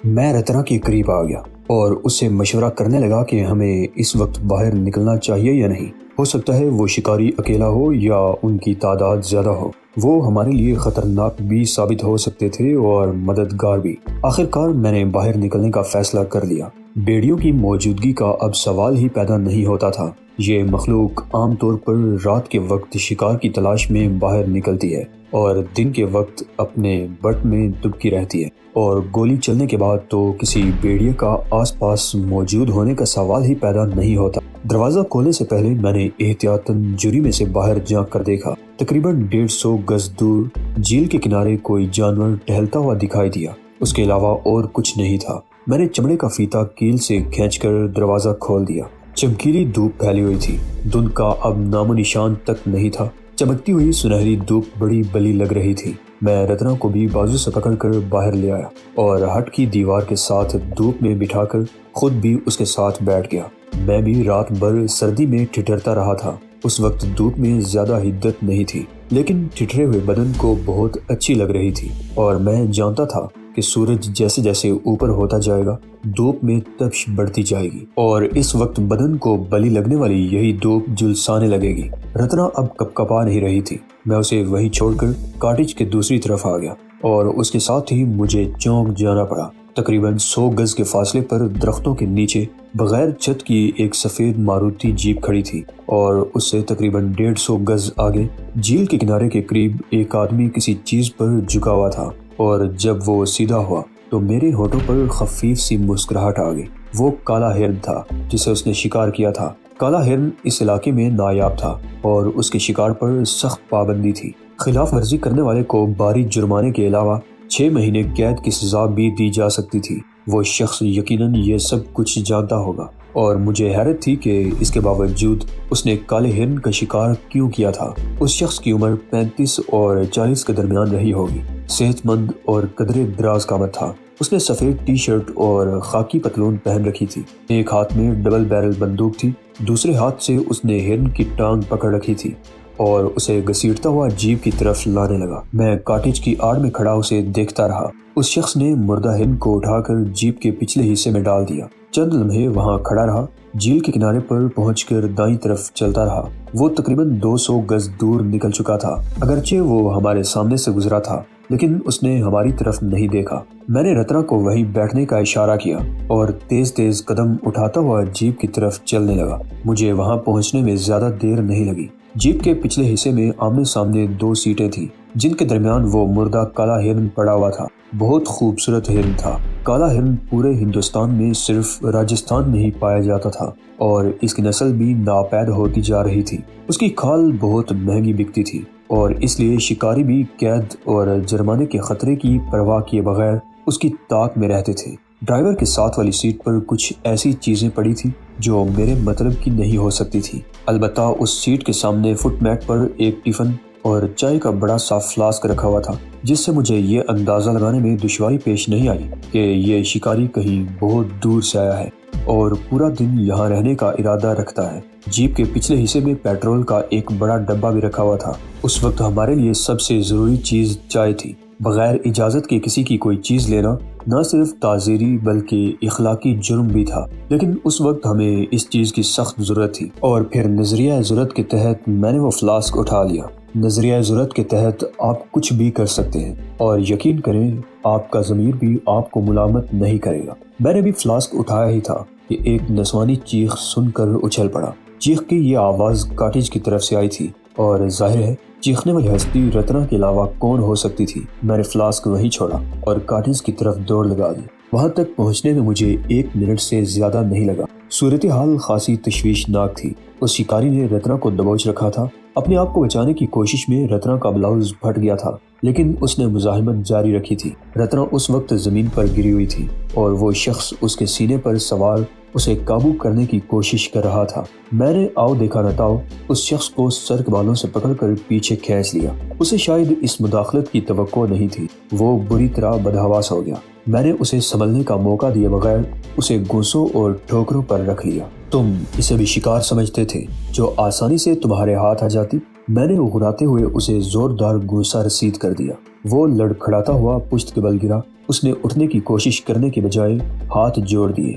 میں رتنا کے قریب آ گیا اور اس سے مشورہ کرنے لگا کہ ہمیں اس وقت باہر نکلنا چاہیے یا نہیں۔ ہو سکتا ہے وہ شکاری اکیلا ہو یا ان کی تعداد زیادہ ہو۔ وہ ہمارے لیے خطرناک بھی ثابت ہو سکتے تھے اور مددگار بھی۔ آخر کار میں نے باہر نکلنے کا فیصلہ کر لیا۔ بھیڑیوں کی موجودگی کا اب سوال ہی پیدا نہیں ہوتا تھا۔ یہ مخلوق عام طور پر رات کے وقت شکار کی تلاش میں باہر نکلتی ہے اور دن کے وقت اپنے بٹ میں دبکی رہتی ہے، اور گولی چلنے کے بعد تو کسی بھیڑیے کا آس پاس موجود ہونے کا سوال ہی پیدا نہیں ہوتا۔ دروازہ کھولنے سے پہلے میں نے احتیاطاً جھری میں سے باہر جھانک کر دیکھا۔ تقریباً 150 گز دور جھیل کے کنارے کوئی جانور ٹہلتا ہوا دکھائی دیا۔ اس کے علاوہ اور کچھ نہیں تھا۔ میں نے چمڑے کا فیتا کیل سے کھینچ کر دروازہ کھول دیا۔ چمکیلی دھوپ پھیلی ہوئی تھی۔ دن کا اب نام و نشان تک نہیں تھا۔ چمکتی ہوئی سنہری دھوپ بڑی بلی لگ رہی تھی۔ میں رتنا کو بھی بازو سے پکڑ کر باہر لے آیا اور ہٹ کی دیوار کے ساتھ دھوپ میں بٹھا کر خود بھی اس کے ساتھ بیٹھ گیا۔ میں بھی رات بھر سردی میں ٹھٹھرتا رہا تھا۔ اس وقت دھوپ میں زیادہ حدت نہیں تھی، لیکن ٹھٹھرے ہوئے بدن کو بہت اچھی لگ رہی تھی، اور میں جانتا تھا کہ سورج جیسے جیسے اوپر ہوتا جائے گا دھوپ میں تپش بڑھتی جائے گی، اور اس وقت بدن کو بلی لگنے والی یہی دھوپ جھلسانے لگے گی۔ رتنا اب کپکپا نہیں رہی تھی۔ میں اسے وہیں چھوڑ کر کاٹیج کے دوسری طرف آ گیا، اور اس کے ساتھ ہی مجھے چونک جانا پڑا۔ تقریباً 100 گز کے فاصلے پر درختوں کے نیچے بغیر چھت کی ایک سفید ماروتی جیپ کھڑی تھی، اور اس سے تقریباً 150 گز آگے جھیل کے کنارے کے قریب ایک آدمی کسی چیز پر جھکا ہوا تھا، اور جب وہ سیدھا ہوا تو میرے ہونٹوں پر خفیف سی مسکراہٹ آ گئی۔ وہ کالا ہرن تھا جسے اس نے شکار کیا تھا۔ کالا ہرن اس علاقے میں نایاب تھا اور اس کے شکار پر سخت پابندی تھی۔ خلاف ورزی کرنے والے کو بھاری جرمانے کے علاوہ 6 مہینے قید کی سزا بھی دی جا سکتی تھی۔ وہ شخص یقیناً یہ سب کچھ جانتا ہوگا، اور مجھے حیرت تھی کہ اس کے باوجود اس نے کالے ہرن کا شکار کیوں کیا تھا۔ اس شخص کی عمر 35 اور 40 کے درمیان رہی ہوگی۔ صحت مند اور قدرے دراز قامت تھا۔ اس نے سفید ٹی شرٹ اور خاکی پتلون پہن رکھی تھی۔ ایک ہاتھ میں ڈبل بیرل بندوق تھی، دوسرے ہاتھ سے اس نے ہرن کی ٹانگ پکڑ رکھی تھی اور اسے گھسیٹتا ہوا جیپ کی طرف لانے لگا۔ میں کاٹیج کی آڑ میں کھڑا اسے دیکھتا رہا۔ اس شخص نے مردہ ہرن کو اٹھا کر جیپ کے پچھلے حصے میں ڈال دیا۔ چند لمحے وہاں کھڑا رہا، جھیل کے کنارے پر پہنچ کر دائیں طرف چلتا رہا۔ وہ تقریباً 200 گز دور نکل چکا تھا۔ اگرچہ وہ ہمارے سامنے سے گزرا تھا، لیکن اس نے ہماری طرف نہیں دیکھا۔ میں نے رتنا کو وہیں بیٹھنے کا اشارہ کیا اور تیز تیز قدم اٹھاتا ہوا جیپ کی طرف چلنے لگا۔ مجھے وہاں پہنچنے میں زیادہ دیر نہیں لگی۔ جیپ کے پچھلے حصے میں آمنے سامنے 2 سیٹیں تھیں، جن کے درمیان وہ مردہ کالا ہرن پڑا ہوا تھا۔ بہت خوبصورت ہرن تھا۔ کالا ہرن پورے ہندوستان میں صرف راجستھان میں ہی پایا جاتا تھا، اور اس کی نسل بھی ناپید ہوتی جا رہی تھی۔ اس کی کھال بہت مہنگی بکتی تھی، اور اس لیے شکاری بھی قید اور جرمانے کے خطرے کی پرواہ کیے بغیر اس کی طاق میں رہتے تھے۔ ڈرائیور کے ساتھ والی سیٹ پر کچھ ایسی چیزیں پڑی تھی جو میرے مطلب کی نہیں ہو سکتی تھی۔ البتہ اس سیٹ کے سامنے فٹ میٹ پر ایک ٹفن اور چائے کا بڑا سا فلاسک رکھا ہوا تھا، جس سے مجھے یہ اندازہ لگانے میں دشواری پیش نہیں آئی کہ یہ شکاری کہیں بہت دور سے آیا ہے اور پورا دن یہاں رہنے کا ارادہ رکھتا ہے۔ جیپ کے پچھلے حصے میں پیٹرول کا ایک بڑا ڈبہ بھی رکھا ہوا تھا۔ اس وقت ہمارے لیے سب سے ضروری چیز چائے تھی۔ بغیر اجازت کے کسی کی کوئی چیز لینا نہ صرف تعزیری بلکہ اخلاقی جرم بھی تھا، لیکن اس وقت ہمیں اس چیز کی سخت ضرورت تھی۔ اور پھر نظریہ ضرورت کے تحت میں نے وہ فلاسک اٹھا لیا۔ نظریہ ضرورت کے تحت آپ کچھ بھی کر سکتے ہیں، اور یقین کریں آپ کا ضمیر بھی آپ کو ملامت نہیں کرے گا۔ میں نے بھی فلاسک اٹھایا ہی تھا کہ ایک نسوانی چیخ سن کر اچھل پڑا۔ چیخ کی یہ آواز کاٹیج کی طرف سے آئی تھی، اور ظاہر ہے چیخنے والی ہستی رتنا کے علاوہ کون ہو سکتی تھی۔ میں نے فلاسک وہیں چھوڑا اور کاٹیج کی طرف دوڑ لگا دی۔ وہاں تک پہنچنے میں مجھے 1 منٹ سے زیادہ نہیں لگا۔ صورتحال خاصی تشویشناک تھی۔ اس شکاری نے رتنا کو دبوچ رکھا تھا۔ اپنے آپ کو بچانے کی کوشش میں رتنا کا بلاؤز پھٹ گیا تھا، لیکن اس نے مزاحمت جاری رکھی تھی۔ رتنا اس وقت زمین پر گری ہوئی تھی، اور وہ شخص اس کے سینے پر سوار اسے قابو کرنے کی کوشش کر رہا تھا۔ میں نے آؤ دیکھا نہ تاؤ اس شخص کو سر کے بالوں سے پکڑ کر پیچھے کھینچ لیا۔ اسے شاید اس مداخلت کی توقع نہیں تھی۔ وہ بری طرح بدحواس ہو گیا۔ میں نے اسے سنبھلنے کا موقع دیے بغیر اسے گھوسوں اور ٹھوکروں پر رکھ لیا۔ تم اسے بھی شکار سمجھتے تھے جو آسانی سے تمہارے ہاتھ آ جاتی؟ میں نے غراتے ہوئے اسے زوردار گھوسا رسید کر دیا۔ وہ لڑکھڑاتا ہوا پشت کے بل گرا۔ اس نے اٹھنے کی کوشش کرنے کے بجائے ہاتھ جوڑ دیے۔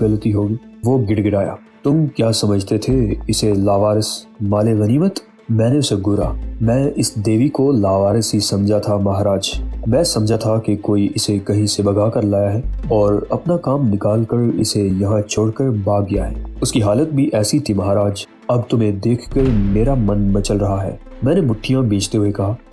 غلطی ہوگی، وہ گڑ گڑایا۔ تم کیا سمجھتے تھے اسے لاوارث مال غنیمت؟ میں نے اسے گورا۔ میں اس دیوی کو لاوارث ہی سمجھا تھا مہاراج۔ میں سمجھا تھا کہ کوئی اسے کہیں سے بھگا کر لایا ہے اور اپنا کام نکال کر اسے یہاں چھوڑ کر بھاگ گیا ہے۔ اس کی حالت بھی ایسی تھی مہاراج، اب تمہیں دیکھ کر میرا من مچل رہا ہے۔ میں نے مٹھیاں بیچتے ہوئے کہا،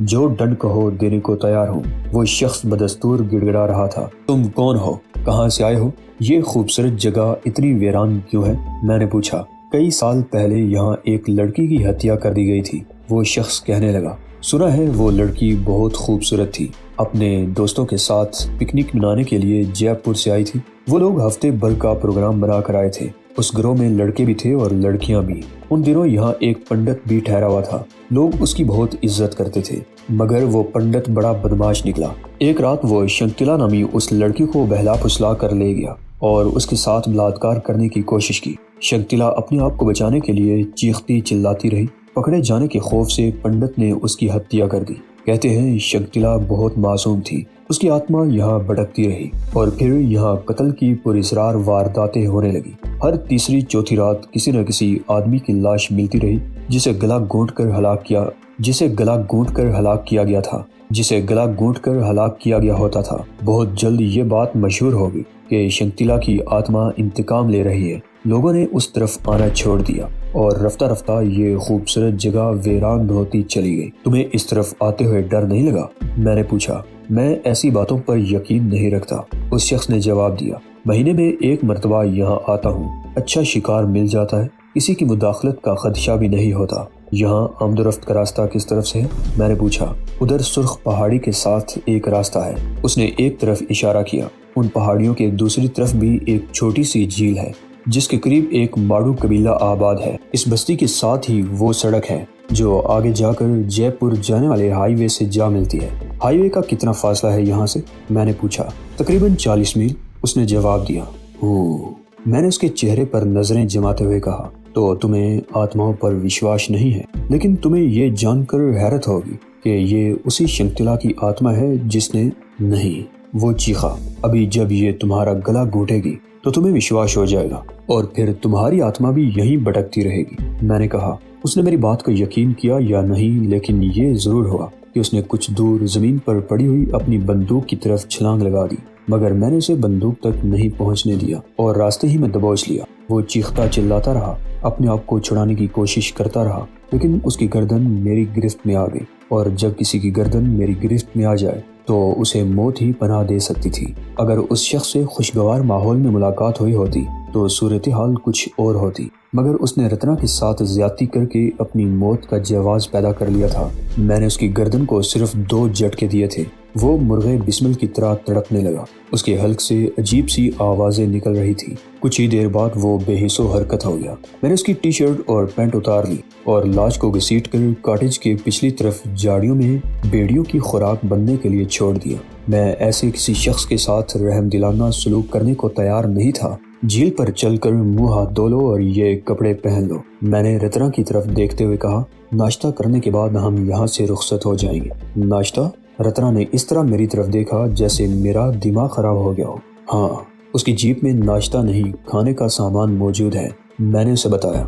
جو ڈنڈ کہو دینے کو تیار ہوں۔ وہ شخص بدستور گڑ گڑا رہا تھا۔ تم کون ہو؟ کہاں سے آئے ہو؟ یہ خوبصورت جگہ اتنی ویران کیوں ہے؟ میں نے پوچھا۔ کئی سال پہلے یہاں ایک لڑکی کی ہتیا کر دی گئی تھی، وہ شخص کہنے لگا۔ سنا ہے وہ لڑکی بہت خوبصورت تھی، اپنے دوستوں کے ساتھ پکنک منانے کے لیے جے پور سے آئی تھی۔ وہ لوگ ہفتے بھر کا پروگرام بنا کر آئے تھے۔ اس گروہ میں لڑکے بھی تھے اور لڑکیاں بھی۔ ان دنوں یہاں ایک پنڈت بھی ٹھہرا ہوا تھا، لوگ اس کی بہت عزت کرتے تھے، مگر وہ پنڈت بڑا بدماش نکلا۔ ایک رات وہ شنکتلا نامی اس لڑکی کو بہلا پھسلا کر لے گیا اور اس کے ساتھ بلاತ್ಕಾರ کرنے کی کوشش کی۔ شنکتلا اپنے آپ کو بچانے کے لیے چیختی چلاتی رہی۔ پکڑے جانے کے خوف سے پنڈت نے اس کی ہتیا کر دی۔ کہتے ہیں شنکتلا بہت معصوم تھی، اس کی آتما یہاں بھٹکتی رہی اور پھر یہاں قتل کی پراسرار وارداتیں ہونے لگی۔ ہر تیسری چوتھی رات کسی نہ کسی آدمی کی لاش ملتی رہی جسے گلا گھونٹ کر ہلاک کیا گیا ہوتا تھا۔ بہت جلد یہ بات مشہور ہوگی کہ شنکتلا کی آتما انتقام لے رہی ہے۔ لوگوں نے اس طرف آنا چھوڑ دیا اور رفتہ رفتہ یہ خوبصورت جگہ ویران ہوتی چلی گئی۔ تمہیں اس طرف آتے ہوئے ڈر نہیں لگا؟ میں نے پوچھا۔ میں ایسی باتوں پر یقین نہیں رکھتا، اس شخص نے جواب دیا۔ مہینے میں ایک مرتبہ یہاں آتا ہوں، اچھا شکار مل جاتا ہے، کسی کی مداخلت کا خدشہ بھی نہیں ہوتا۔ یہاں آمد و رفت کا راستہ کس طرف سے ہے؟ میں نے پوچھا۔ ادھر سرخ پہاڑی کے ساتھ ایک راستہ ہے، اس نے ایک طرف اشارہ کیا۔ ان پہاڑیوں کے دوسری طرف بھی ایک چھوٹی سی جھیل ہے جس کے قریب ایک ماڑو قبیلہ آباد ہے۔ اس بستی کے ساتھ ہی وہ سڑک ہے جو آگے جا کر جے پور جانے والے ہائی وے سے جا ملتی ہے۔ ہائی وے کا کتنا فاصلہ ہے یہاں سے؟ میں نے پوچھا۔ تقریباً 40 میل، اس نے جواب دیا۔ میں نے اس کے چہرے پر نظریں جماتے ہوئے کہا، تو تمہیں آتماؤں پر وشواس نہیں ہے، لیکن تمہیں یہ جان کر حیرت ہوگی کہ یہ اسی شنکتلا کی آتما ہے جس نے… نہیں، وہ چیخا، ابھی جب یہ تمہارا گلا گھونٹے گی تو تمہیں وشواس ہو جائے گا اور پھر تمہاری آتما بھی یہیں بھٹکتی رہے گی۔ میں نے کہا۔ اس نے میری بات کو یقین کیا یا نہیں، لیکن یہ ضرور ہوا کہ اس نے کچھ دور زمین پر پڑی ہوئی اپنی بندوق کی طرف چھلانگ لگا دی، مگر میں نے اسے بندوق تک نہیں پہنچنے دیا اور راستے ہی میں دبوچ لیا۔ وہ چیختا چلاتا رہا، اپنے آپ کو چھڑانے کی کوشش کرتا رہا، لیکن اس کی گردن میری گرفت میں آ گئی، اور جب کسی کی گردن میری گرفت میں آ جائے تو اسے موت ہی پناہ دے سکتی تھی۔ اگر اس شخص سے خوشگوار ماحول میں ملاقات ہوئی ہوتی تو صورتحال کچھ اور ہوتی، مگر اس نے رتنا کے ساتھ زیادتی کر کے اپنی موت کا جواز پیدا کر لیا تھا۔ میں نے اس کی گردن کو صرف 2 جھٹکے دیے تھے۔ وہ مرغے بسمل کی طرح تڑپنے لگا، اس کے حلق سے عجیب سی آوازیں نکل رہی تھی۔ کچھ ہی دیر بعد وہ بے حس و حرکت ہو گیا۔ میں نے اس کی ٹی شرٹ اور پینٹ اتار لی اور لاش کو گھسیٹ کر کاٹیج کے پچھلی طرف جھاڑیوں میں بیڑیوں کی خوراک بننے کے لیے چھوڑ دیا۔ میں ایسے کسی شخص کے ساتھ رحم دلانہ سلوک کرنے کو تیار نہیں تھا۔ جھیل پر چل کر منہ ہاتھ دھو لو اور یہ کپڑے پہن لو، میں نے رتنا کی طرف دیکھتے ہوئے کہا۔ ناشتہ کرنے کے بعد ہم یہاں سے رخصت ہو جائیں گے۔ ناشتہ؟ رتنا نے اس طرح میری طرف دیکھا جیسے میرا دماغ خراب ہو گیا ہو۔ ہاں، اس کی جیپ میں ناشتہ نہیں، کھانے کا سامان موجود ہے، میں نے اسے بتایا۔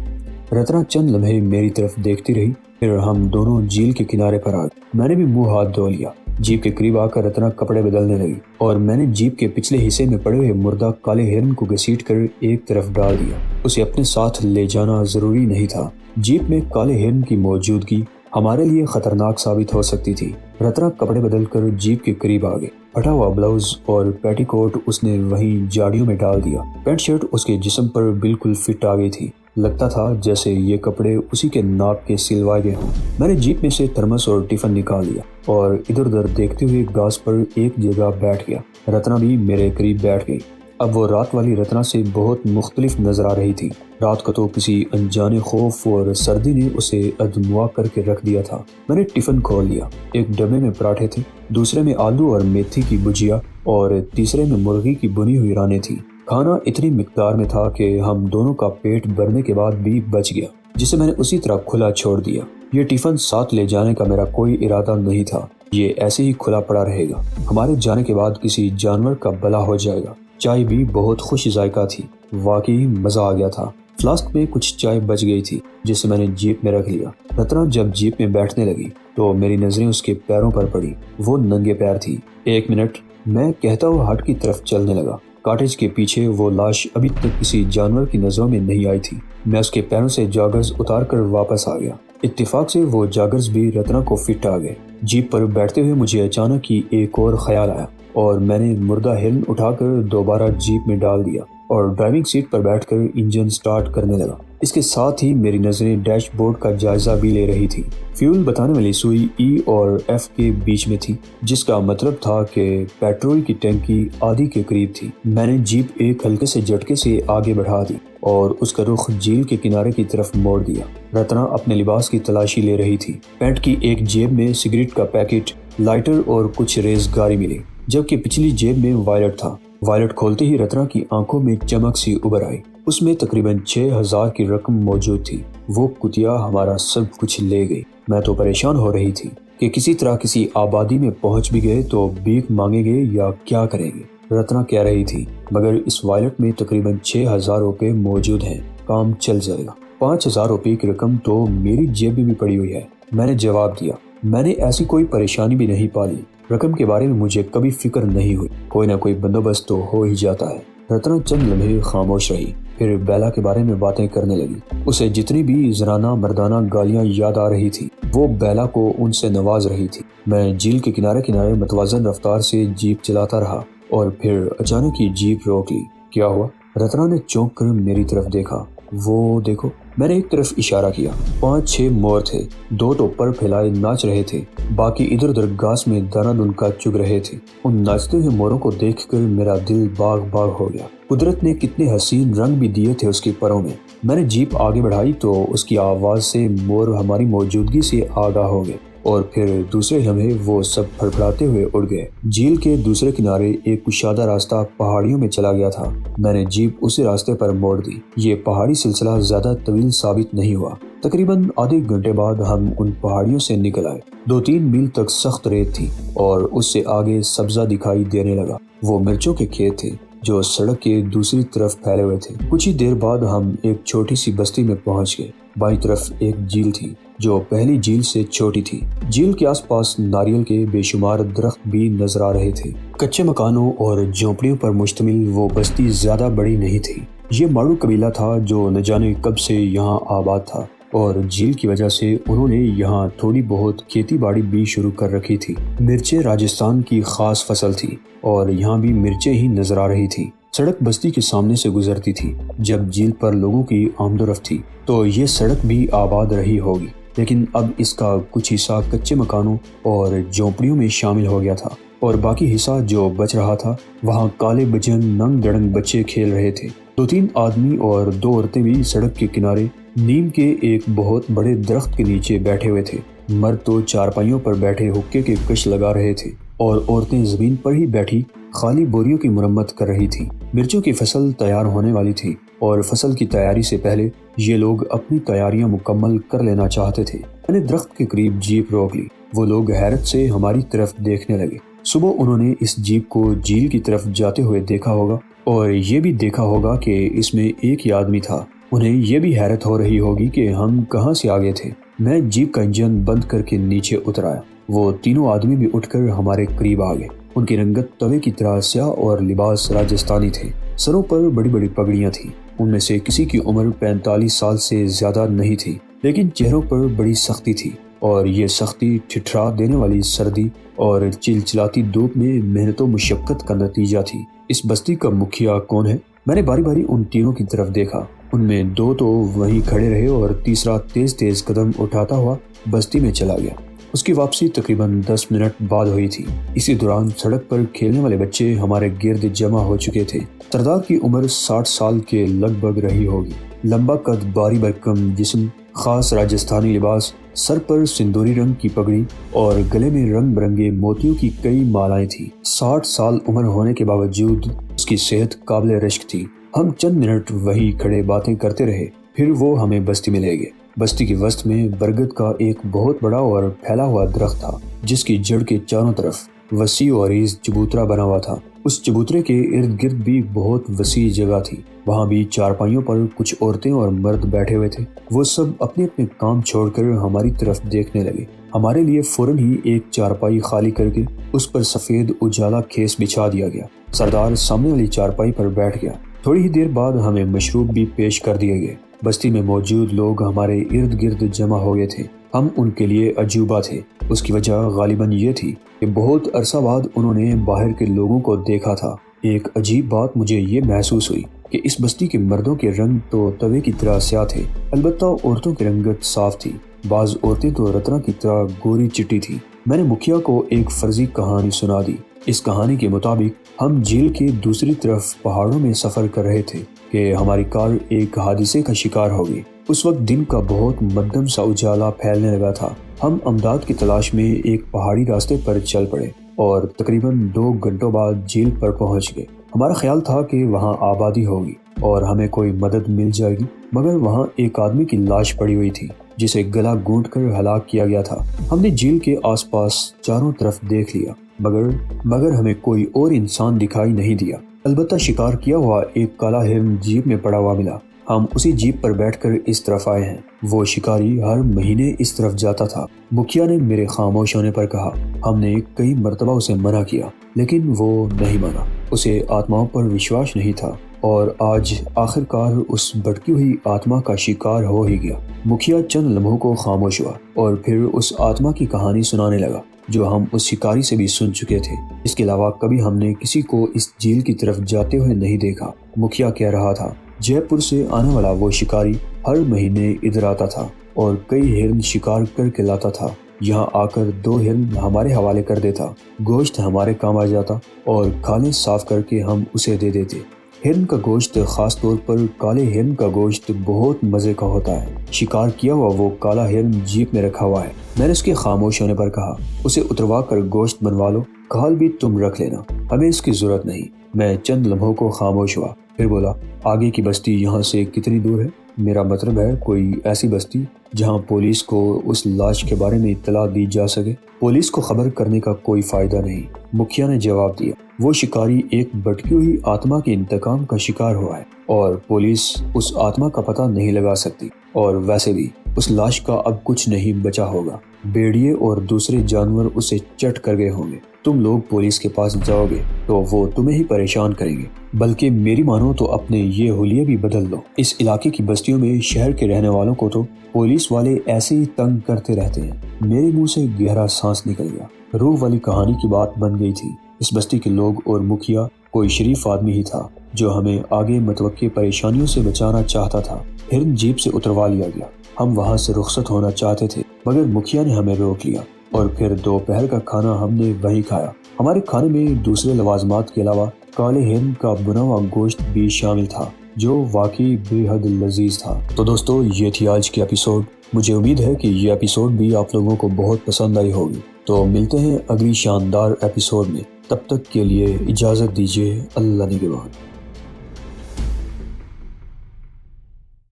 رتنا چند لمحے میری طرف دیکھتی رہی، پھر ہم دونوں جھیل کے کنارے پر آ گئے۔ میں نے بھی منہ ہاتھ دھو لیا۔ جیپ کے قریب آ کر رتنا کپڑے بدلنے لگی اور میں نے جیپ کے پچھلے حصے میں پڑے ہوئے مردہ کالے ہرن کو گھسیٹ کر ایک طرف ڈال دیا۔ اسے اپنے ساتھ لے جانا ضروری نہیں تھا۔ جیپ میں کالے ہرن کی موجودگی ہمارے لیے خطرناک ثابت ہو سکتی تھی۔ رتنا کپڑے بدل کر جیپ کے قریب آ گئی۔ پھٹا ہوا بلاؤز اور پیٹی کوٹ اس نے وہیں جاڑیوں میں ڈال دیا۔ پینٹ شرٹ اس کے جسم پر بالکل فٹ آ گئی تھی، لگتا تھا جیسے یہ کپڑے اسی کے ناپ کے سلوائے گئے ہوں۔ میں نے جیپ میں سے تھرمس اور ٹفن نکال لیا اور ادھر ادھر دیکھتے ہوئے گھاس پر ایک جگہ بیٹھ گیا۔ رتنا بھی میرے قریب بیٹھ گئی۔ اب وہ رات والی رتنا سے بہت مختلف نظر آ رہی تھی۔ رات کو تو کسی انجانے خوف اور سردی نے اسے ادموا کر کے رکھ دیا تھا۔ میں نے ٹفن کھول لیا۔ ایک ڈبے میں پراٹھے تھے، دوسرے میں آلو اور میتھی کی بھجیا اور تیسرے میں مرغی کی بنی ہوئی رانیں تھی۔ کھانا اتنی مقدار میں تھا کہ ہم دونوں کا پیٹ بھرنے کے بعد بھی بچ گیا، جسے میں نے اسی طرح کھلا چھوڑ دیا۔ یہ ٹفن ساتھ لے جانے کا میرا کوئی ارادہ نہیں تھا، یہ ایسے ہی کھلا پڑا رہے گا، ہمارے جانے کے بعد کسی جانور کا بلا ہو جائے گا۔ چائے بھی بہت خوش ذائقہ تھی، واقعی مزہ آ گیا تھا۔ فلاسک میں کچھ چائے بچ گئی تھی جسے میں نے جیپ میں رکھ لیا۔ رتنا جب جیپ میں بیٹھنے لگی تو میری نظریں اس کے پیروں پر پڑی، وہ ننگے پیر تھی۔ 1 منٹ، میں کہتا ہوا ہٹ کی طرف چلنے لگا۔ کاٹیج کے پیچھے وہ لاش ابھی تک کسی جانور کی نظروں میں نہیں آئی تھی۔ میں اس کے پیروں سے جاگرز اتار کر واپس آ گیا۔ اتفاق سے وہ جاگرز بھی رتنا کو فٹ آ گئے۔ جیپ پر بیٹھتے ہوئے مجھے اچانک ہی ایک اور خیال آیا اور میں نے مردہ ہرن اٹھا کر دوبارہ جیپ میں ڈال دیا اور ڈرائیونگ سیٹ پر بیٹھ کر انجن سٹارٹ کرنے لگا۔ اس کے ساتھ ہی میری نظریں ڈیش بورڈ کا جائزہ بھی لے رہی تھی۔ فیول بتانے والی سوئی ای اور ایف کے بیچ میں تھی، جس کا مطلب تھا کہ پیٹرول کی ٹینکی آدھی کے قریب تھی۔ میں نے جیپ ایک ہلکے سے جھٹکے سے آگے بڑھا دی اور اس کا رخ جھیل کے کنارے کی طرف موڑ دیا۔ رتنا اپنے لباس کی تلاشی لے رہی تھی۔ پینٹ کی ایک جیب میں سگریٹ کا پیکٹ، لائٹر اور کچھ ریزگاری ملی، جبکہ پچھلی جیب میں وائلٹ تھا۔ وائلٹ کھولتے ہی رتنا کی آنکھوں میں چمک سی ابھر آئی۔ اس میں تقریباً 6,000 کی رقم موجود تھی۔ وہ کتیا ہمارا سب کچھ لے گئی۔ میں تو پریشان ہو رہی تھی کہ کسی طرح کسی آبادی میں پہنچ بھی گئے تو بھیک مانگیں گے یا کیا کریں گے۔ رتنا کہہ رہی تھی مگر اس وائلٹ میں تقریباً 6,000 روپے موجود ہیں، کام چل جائے گا۔ 5,000 روپے کی رقم تو میری جیب میں بھی پڑی ہوئی ہے، میں نے جواب دیا۔ میں نے ایسی کوئی پریشانی بھی نہیں پالی، رقم کے بارے میں مجھے کبھی فکر نہیں ہوئی، کوئی نہ کوئی بندوبست تو ہو ہی جاتا ہے۔ رتنا چند لمحے خاموش رہی، پھر بیلا کے بارے میں باتیں کرنے لگی۔ اسے جتنی بھی زنانہ مردانہ گالیاں یاد آ رہی تھی وہ بیلا کو ان سے نواز رہی تھی۔ میں جھیل کے کنارے کنارے متوازن رفتار سے جیپ چلاتا رہا اور پھر اچانک ہی جیپ روک لی۔ کیا ہوا؟ رتنا نے چونک کر میری طرف دیکھا۔ وہ دیکھو، میں نے ایک طرف اشارہ کیا۔ 5-6 مور تھے، 2 تو پر پھیلائے ناچ رہے تھے، باقی ادھر ادھر گھاس میں دانا دنکا چگ رہے تھے۔ ان ناچتے ہوئے موروں کو دیکھ کر میرا دل باغ باغ ہو گیا۔ قدرت نے کتنے حسین رنگ بھی دیے تھے اس کے پروں میں۔ میں نے جیپ آگے بڑھائی تو اس کی آواز سے مور ہماری موجودگی سے آگاہ ہو گئے اور پھر دوسرے لمحے وہ سب پھڑپھڑاتے ہوئے اڑ گئے۔ جھیل کے دوسرے کنارے ایک کشادہ راستہ پہاڑیوں میں چلا گیا تھا۔ میں نے جیپ اسی راستے پر موڑ دی۔ یہ پہاڑی سلسلہ زیادہ طویل ثابت نہیں ہوا۔ تقریباً آدھے گھنٹے بعد ہم ان پہاڑیوں سے نکل آئے۔ 2-3 میل تک سخت ریت تھی اور اس سے آگے سبزہ دکھائی دینے لگا۔ وہ مرچوں کے کھیت تھے جو سڑک کے دوسری طرف پھیلے ہوئے تھے۔ کچھ ہی دیر بعد ہم ایک چھوٹی سی بستی میں پہنچ گئے۔ بائیں طرف ایک جھیل تھی جو پہلی جھیل سے چھوٹی تھی۔ جھیل کے آس پاس ناریل کے بے شمار درخت بھی نظر آ رہے تھے۔ کچے مکانوں اور جھونپڑیوں پر مشتمل وہ بستی زیادہ بڑی نہیں تھی۔ یہ ماڑو قبیلہ تھا جو نہ جانے کب سے یہاں آباد تھا اور جھیل کی وجہ سے انہوں نے یہاں تھوڑی بہت کھیتی باڑی بھی شروع کر رکھی تھی۔ مرچیں راجستھان کی خاص فصل تھی اور یہاں بھی مرچیں ہی نظر آ رہی تھی۔ سڑک بستی کے سامنے سے گزرتی تھی۔ جب جھیل پر لوگوں کی آمد و رفت تھی تو یہ سڑک بھی آباد رہی ہوگی، لیکن اب اس کا کچھ حصہ کچے مکانوں اور جھونپڑیوں میں شامل ہو گیا تھا اور باقی حصہ جو بچ رہا تھا وہاں کالے بجن ننگ دڑنگ بچے کھیل رہے تھے۔ 2-3 آدمی اور 2 عورتیں بھی سڑک کے کنارے نیم کے ایک بہت بڑے درخت کے نیچے بیٹھے ہوئے تھے۔ مرد تو چارپائیوں پر بیٹھے حقے کے کش لگا رہے تھے اور عورتیں زمین پر ہی بیٹھی خالی بوریوں کی مرمت کر رہی تھی۔ مرچوں کی فصل تیار ہونے والی تھی اور فصل کی تیاری سے پہلے یہ لوگ اپنی تیاریاں مکمل کر لینا چاہتے تھے۔ میں نے درخت کے قریب جیپ روک لی۔ وہ لوگ حیرت سے ہماری طرف دیکھنے لگے۔ صبح انہوں نے اس جیپ کو جھیل کی طرف جاتے ہوئے دیکھا ہوگا اور یہ بھی دیکھا ہوگا کہ اس میں ایک ہی آدمی تھا۔ انہیں یہ بھی حیرت ہو رہی ہوگی کہ ہم کہاں سے آگے تھے۔ میں جیپ کا انجن بند کر کے نیچے اتر آیا۔ وہ تینوں آدمی بھی اٹھ کر ہمارے قریب آ گئے۔ ان کی رنگت توے کی طرح سیاہ اور لباس راجستھانی تھے۔ سروں پر بڑی بڑی پگڑیاں تھیں۔ ان میں سے کسی کی عمر 45 سال سے زیادہ نہیں تھی، لیکن چہروں پر بڑی سختی تھی اور یہ سختی ٹھٹھرا دینے والی سردی اور چلچلاتی دھوپ میں محنت و مشقت کا نتیجہ تھی۔ اس بستی کا مکھیا کون ہے؟ میں نے باری باری ان تینوں کی طرف دیکھا۔ ان میں 2 تو وہیں کھڑے رہے اور تیسرا تیز تیز قدم اٹھاتا ہوا بستی میں چلا گیا۔ اس کی واپسی تقریباً 10 منٹ بعد ہوئی تھی۔ اسی دوران سڑک پر کھیلنے والے بچے ہمارے گرد جمع ہو چکے تھے۔ سردار کی عمر 60 سال کے لگ بھگ رہی ہوگی۔ لمبا قد، باری بھرکم جسم، خاص راجستھانی لباس، سر پر سندوری رنگ کی پگڑی اور گلے میں رنگ برنگے موتیوں کی کئی مالائیں تھیں۔ 60 سال عمر ہونے کے باوجود اس کی صحت قابل رشک تھی۔ ہم چند منٹ وہیں کھڑے باتیں کرتے رہے، پھر وہ ہمیں بستی میں لے گئے۔ بستی کے وسط میں برگد کا ایک بہت بڑا اور پھیلا ہوا درخت تھا جس کی جڑ کے چاروں طرف وسیع اور عریض چبوترا بنا ہوا تھا۔ اس چبوترے کے ارد گرد بھی بہت وسیع جگہ تھی۔ وہاں بھی چارپائیوں پر کچھ عورتیں اور مرد بیٹھے ہوئے تھے۔ وہ سب اپنے اپنے کام چھوڑ کر ہماری طرف دیکھنے لگے۔ ہمارے لیے فوراً ہی ایک چارپائی خالی کر کے اس پر سفید اجالا کھیس بچھا دیا گیا۔ سردار سامنے والی چارپائی پر بیٹھ گیا۔ تھوڑی ہی دیر بعد ہمیں مشروب بھی پیش کر دیے گئے۔ بستی میں موجود لوگ ہمارے ارد گرد جمع ہو گئے تھے۔ ہم ان کے لیے عجوبہ تھے۔ اس کی وجہ غالباً یہ تھی کہ بہت عرصہ بعد انہوں نے باہر کے لوگوں کو دیکھا تھا۔ ایک عجیب بات مجھے یہ محسوس ہوئی کہ اس بستی کے مردوں کے رنگ تو توے کی طرح سیاہ تھے، البتہ عورتوں کی رنگت صاف تھی۔ بعض عورتیں تو رتنا کی طرح گوری چٹی تھی۔ میں نے مکھیا کو ایک فرضی کہانی سنا دی۔ اس کہانی کے مطابق ہم جھیل کے دوسری طرف پہاڑوں میں سفر کر رہے تھے کہ ہماری کار ایک حادثے کا شکار ہو گئی۔ اس وقت دن کا بہت مدھم سا اجالا پھیلنے لگا تھا۔ ہم امداد کی تلاش میں ایک پہاڑی راستے پر چل پڑے اور تقریباً 2 گھنٹوں بعد جھیل پر پہنچ گئے۔ ہمارا خیال تھا کہ وہاں آبادی ہوگی اور ہمیں کوئی مدد مل جائے گی، مگر وہاں ایک آدمی کی لاش پڑی ہوئی تھی جسے گلا گھونٹ کر ہلاک کیا گیا تھا۔ ہم نے جھیل کے آس پاس چاروں طرف دیکھ لیا مگر ہمیں کوئی اور انسان دکھائی نہیں دیا۔ البتہ شکار کیا ہوا ایک کالا ہرن جیپ میں پڑا ہوا ملا۔ ہم اسی جیپ پر بیٹھ کر اس طرف آئے ہیں۔ وہ شکاری ہر مہینے اس طرف جاتا تھا۔ مکھیا نے میرے خاموش ہونے پر کہا۔ ہم نے کئی مرتبہ اسے منع کیا لیکن وہ نہیں مانا۔ اسے آتماؤں پر وشواس نہیں تھا اور آج آخر کار اس بھٹکی ہوئی آتما کا شکار ہو ہی گیا۔ مکھیا چند لمحوں کو خاموش ہوا اور پھر اس آتما کی کہانی سنانے لگا جو ہم اس شکاری سے بھی سن چکے تھے۔ اس کے علاوہ کبھی ہم نے کسی کو اس جھیل کی طرف جاتے ہوئے نہیں دیکھا۔ مکھیا کہہ رہا تھا، جے پور سے آنے والا وہ شکاری ہر مہینے ادھر آتا تھا اور کئی ہرن شکار کر کے لاتا تھا۔ یہاں آ کر 2 ہرن ہمارے حوالے کر دیتا، گوشت ہمارے کام آ جاتا اور کھالیں صاف کر کے ہم اسے دے دیتے۔ ہرن کا گوشت، خاص طور پر کالے ہرن کا گوشت بہت مزے کا ہوتا ہے۔ شکار کیا ہوا وہ کالا ہرن جیپ میں رکھا ہوا ہے۔ میں نے اس کے خاموش ہونے پر کہا، اسے اتروا کر گوشت بنوا لو، کھال بھی تم رکھ لینا، ہمیں اس کی ضرورت نہیں۔ میں چند لمحوں کو خاموش ہوا، پھر بولا، آگے کی بستی یہاں سے کتنی دور ہے؟ میرا مطلب ہے کوئی ایسی بستی جہاں پولیس کو اس لاش کے بارے میں اطلاع دی جا سکے۔ پولیس کو خبر کرنے کا کوئی فائدہ نہیں، مکھیا نے جواب دیا۔ وہ شکاری ایک بھٹکی ہوئی آتما کے انتقام کا شکار ہوا ہے اور پولیس اس آتما کا پتہ نہیں لگا سکتی، اور ویسے بھی اس لاش کا اب کچھ نہیں بچا ہوگا۔ بھیڑیے اور دوسرے جانور اسے چٹ کر گئے ہوں گے۔ تم لوگ پولیس کے پاس جاؤ گے تو وہ تمہیں ہی پریشان کریں گے، بلکہ میری مانو تو اپنے یہ حلیے بھی بدل لو۔ اس علاقے کی بستیوں میں شہر کے رہنے والوں کو تو پولیس والے ایسے ہی تنگ کرتے رہتے ہیں۔ میرے منہ سے گہرا سانس نکل گیا۔ روح والی کہانی کی بات بن گئی تھی۔ اس بستی کے لوگ اور مکھیا کوئی شریف آدمی ہی تھا جو ہمیں آگے متوقع پریشانیوں سے بچانا چاہتا تھا۔ ہرن جیپ سے اتروا لیا گیا۔ ہم وہاں سے رخصت ہونا چاہتے تھے مگر مکھیا نے ہمیں روک لیا اور پھر دوپہر کا کھانا ہم نے وہیں کھایا۔ ہمارے کھانے میں دوسرے لوازمات کے علاوہ کالے ہرن کا بنا ہوا گوشت بھی شامل تھا جو واقعی بے حد لذیذ تھا۔ تو دوستو، یہ تھی آج کی ایپیسوڈ۔ مجھے امید ہے کہ یہ ایپیسوڈ بھی آپ لوگوں کو بہت پسند آئی ہوگی۔ تو ملتے ہیں اگلی شاندار ایپیسوڈ میں، تب تک کے لیے اجازت دیجیے۔ اللہ نگہبان۔